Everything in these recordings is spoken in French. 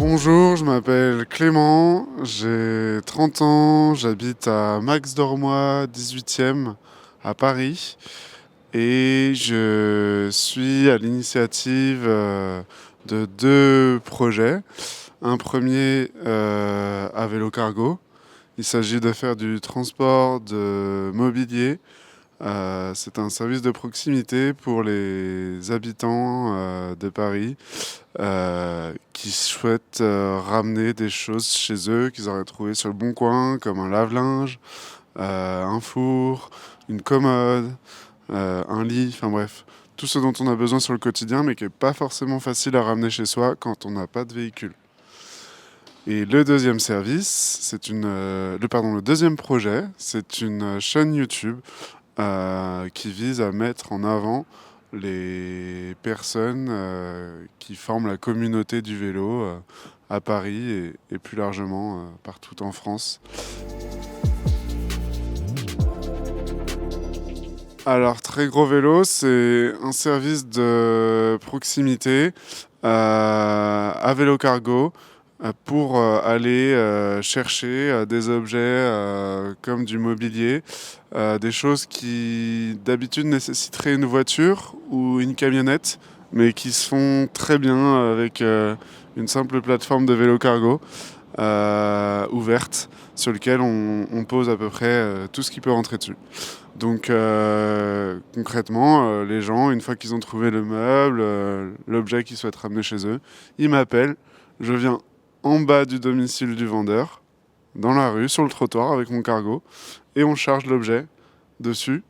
Bonjour, je m'appelle Clément, j'ai 30 ans, j'habite à Max-Dormois 18e à Paris et je suis à l'initiative de deux projets. Un premier à vélo cargo. Il s'agit de faire du transport de mobilier. C'est un service de proximité pour les habitants de Paris qui souhaitent ramener des choses chez eux qu'ils auraient trouvées sur le bon coin, comme un lave-linge, un four, une commode, un lit, enfin bref, tout ce dont on a besoin sur le quotidien, mais qui n'est pas forcément facile à ramener chez soi quand on n'a pas de véhicule. Et le deuxième service, le deuxième projet, c'est une chaîne YouTube qui vise à mettre en avant les personnes qui forment la communauté du vélo à Paris et plus largement partout en France. Alors, Très Gros Vélo, c'est un service de proximité à vélo cargo pour aller chercher des objets comme du mobilier, des choses qui d'habitude nécessiteraient une voiture ou une camionnette, mais qui se font très bien avec une simple plateforme de vélo cargo ouverte sur lequel on pose à peu près tout ce qui peut rentrer dessus. Donc concrètement, les gens, une fois qu'ils ont trouvé le meuble, l'objet qu'ils souhaitent ramener chez eux, ils m'appellent, je viens en bas du domicile du vendeur, dans la rue, sur le trottoir avec mon cargo, et on charge l'objet dessus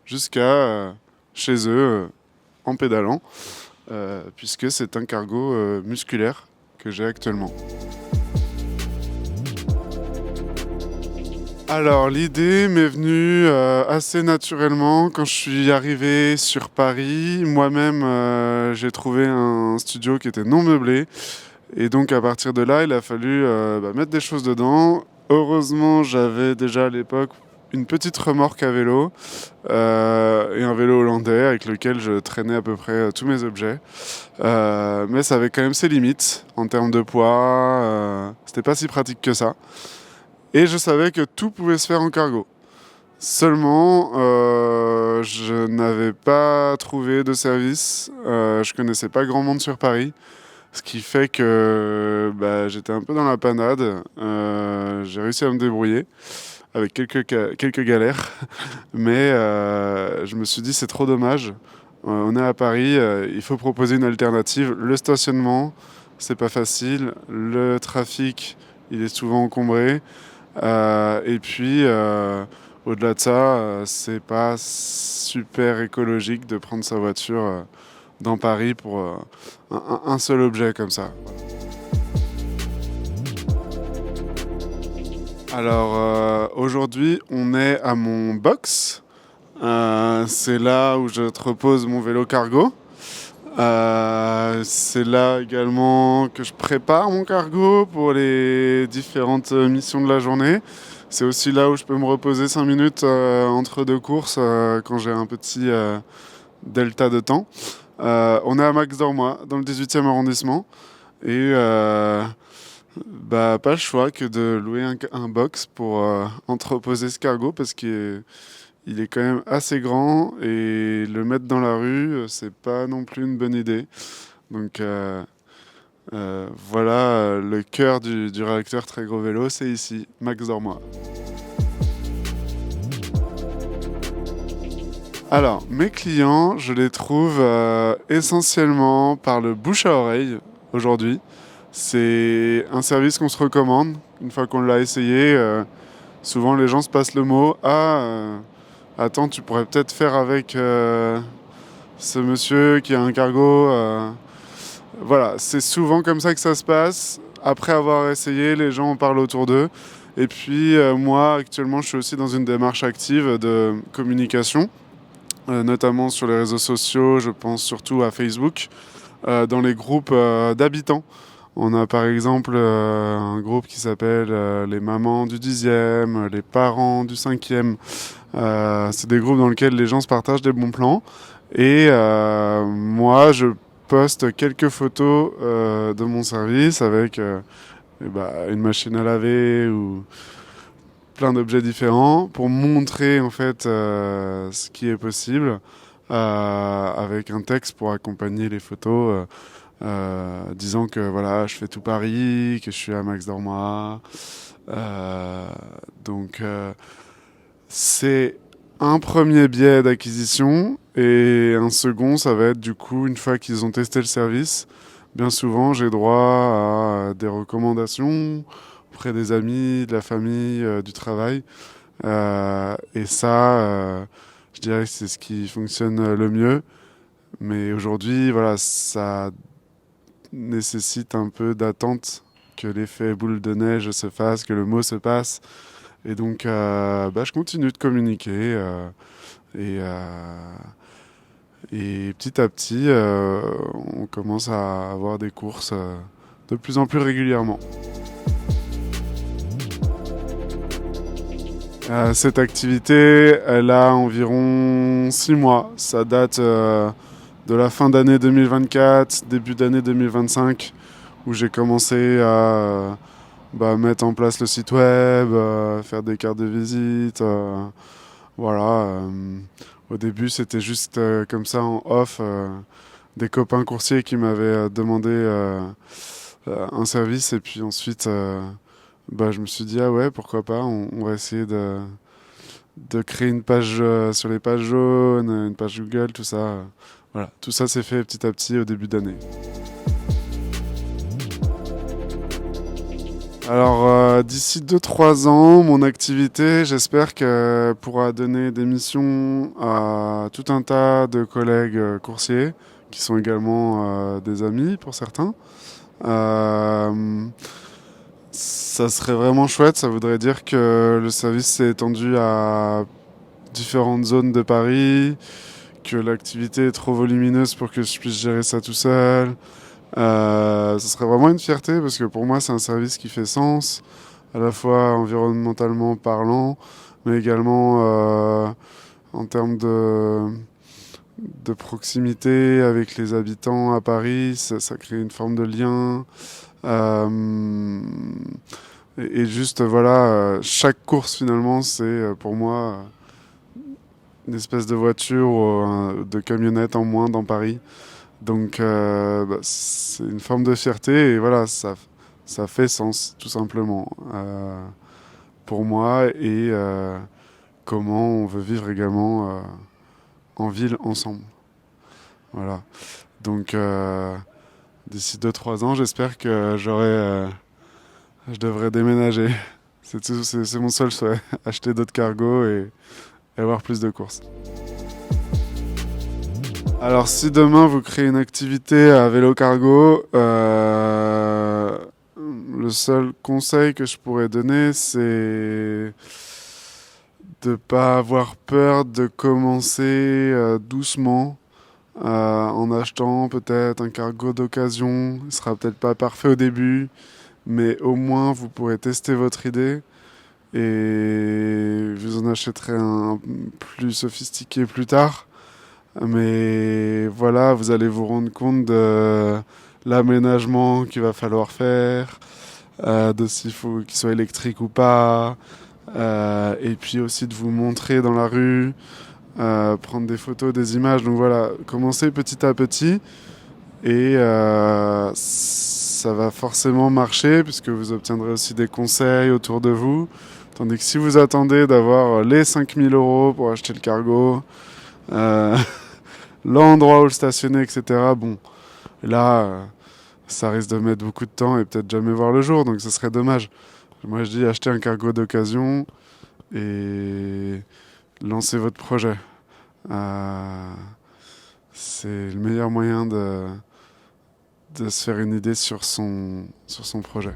jusqu'à chez eux en pédalant, puisque c'est un cargo musculaire que j'ai actuellement. Alors l'idée m'est venue assez naturellement quand je suis arrivé sur Paris. Moi-même j'ai trouvé un studio qui était non meublé et donc à partir de là il a fallu mettre des choses dedans. Heureusement j'avais déjà à l'époque une petite remorque à vélo et un vélo hollandais avec lequel je traînais à peu près tous mes objets. Mais ça avait quand même ses limites en termes de poids, c'était pas si pratique que ça. Et je savais que tout pouvait se faire en cargo. Seulement, je n'avais pas trouvé de service. Je connaissais pas grand monde sur Paris. Ce qui fait que j'étais un peu dans la panade. J'ai réussi à me débrouiller avec quelques galères. Mais je me suis dit, c'est trop dommage. On est à Paris, il faut proposer une alternative. Le stationnement, c'est pas facile. Le trafic, il est souvent encombré. Et puis, au-delà de ça, c'est pas super écologique de prendre sa voiture dans Paris pour un seul objet comme ça. Alors, aujourd'hui, on est à mon box. C'est là où je repose mon vélo cargo. C'est là également que je prépare mon cargo pour les différentes missions de la journée. C'est aussi là où je peux me reposer 5 minutes entre deux courses quand j'ai un petit delta de temps. On est à Max-Dormois, dans le 18e arrondissement. Et pas le choix que de louer un box pour entreposer ce cargo parce qu'il est quand même assez grand et le mettre dans la rue, c'est pas non plus une bonne idée. Donc voilà, le cœur du réacteur Très Gros Vélo, c'est ici, Max-Dormois. Alors, mes clients, je les trouve essentiellement par le bouche à oreille aujourd'hui. C'est un service qu'on se recommande. Une fois qu'on l'a essayé, souvent les gens se passent le mot. Attends, tu pourrais peut-être faire avec ce monsieur qui a un cargo. Voilà, c'est souvent comme ça que ça se passe. Après avoir essayé, les gens en parlent autour d'eux. Et puis moi, actuellement, je suis aussi dans une démarche active de communication, notamment sur les réseaux sociaux. Je pense surtout à Facebook, dans les groupes d'habitants. On a par exemple un groupe qui s'appelle les mamans du 10e, les parents du 5e. C'est des groupes dans lesquels les gens se partagent des bons plans. Et moi, je poste quelques photos de mon service avec une machine à laver ou plein d'objets différents pour montrer en fait ce qui est possible avec un texte pour accompagner les photos disant que voilà, je fais tout Paris, que je suis à Max Dormois. Donc c'est un premier biais d'acquisition et un second, ça va être du coup une fois qu'ils ont testé le service, bien souvent j'ai droit à des recommandations auprès des amis, de la famille, du travail. Et ça, je dirais que c'est ce qui fonctionne le mieux. Mais aujourd'hui, voilà, ça nécessite un peu d'attente que l'effet boule de neige se fasse, que le mot se passe. Et donc, je continue de communiquer. Et, euh, et petit à petit, on commence à avoir des courses de plus en plus régulièrement. Cette activité, elle a environ 6 mois. Ça date de la fin d'année 2024, début d'année 2025, où j'ai commencé à mettre en place le site web, faire des cartes de visite. Voilà. Au début, c'était juste comme ça en off, des copains coursiers qui m'avaient demandé un service. Et puis ensuite, je me suis dit, ah ouais, pourquoi pas, on va essayer de créer une page sur les pages jaunes, une page Google, tout ça. Voilà, tout ça s'est fait petit à petit au début d'année. Alors, d'ici 2-3 ans, mon activité, j'espère qu'elle pourra donner des missions à tout un tas de collègues coursiers, qui sont également des amis pour certains. Ça serait vraiment chouette, ça voudrait dire que le service s'est étendu à différentes zones de Paris, que l'activité est trop volumineuse pour que je puisse gérer ça tout seul. Ce serait vraiment une fierté parce que pour moi c'est un service qui fait sens, à la fois environnementalement parlant, mais également en termes de proximité avec les habitants à Paris, ça crée une forme de lien. Et juste voilà, chaque course finalement c'est pour moi une espèce de voiture ou de camionnette en moins dans Paris. Donc c'est une forme de fierté et voilà, ça fait sens tout simplement pour moi et comment on veut vivre également en ville ensemble. Voilà. Donc d'ici 2-3 ans, j'espère que je devrais déménager. C'est mon seul souhait, acheter d'autres cargos et avoir plus de courses. Alors si demain vous créez une activité à vélo cargo, le seul conseil que je pourrais donner, c'est de pas avoir peur de commencer doucement en achetant peut-être un cargo d'occasion. Il sera peut-être pas parfait au début, mais au moins vous pourrez tester votre idée et vous en achèterez un plus sophistiqué plus tard. Mais voilà, vous allez vous rendre compte de l'aménagement qu'il va falloir faire, de s'il faut qu'il soit électrique ou pas, et puis aussi de vous montrer dans la rue, prendre des photos, des images. Donc voilà, commencez petit à petit et ça va forcément marcher puisque vous obtiendrez aussi des conseils autour de vous. Tandis que si vous attendez d'avoir les 5 000 € pour acheter le cargo, l'endroit où le stationner, etc., bon, là, ça risque de mettre beaucoup de temps et peut-être jamais voir le jour, donc ce serait dommage. Moi, je dis acheter un cargo d'occasion et lancer votre projet. C'est le meilleur moyen de se faire une idée sur son projet.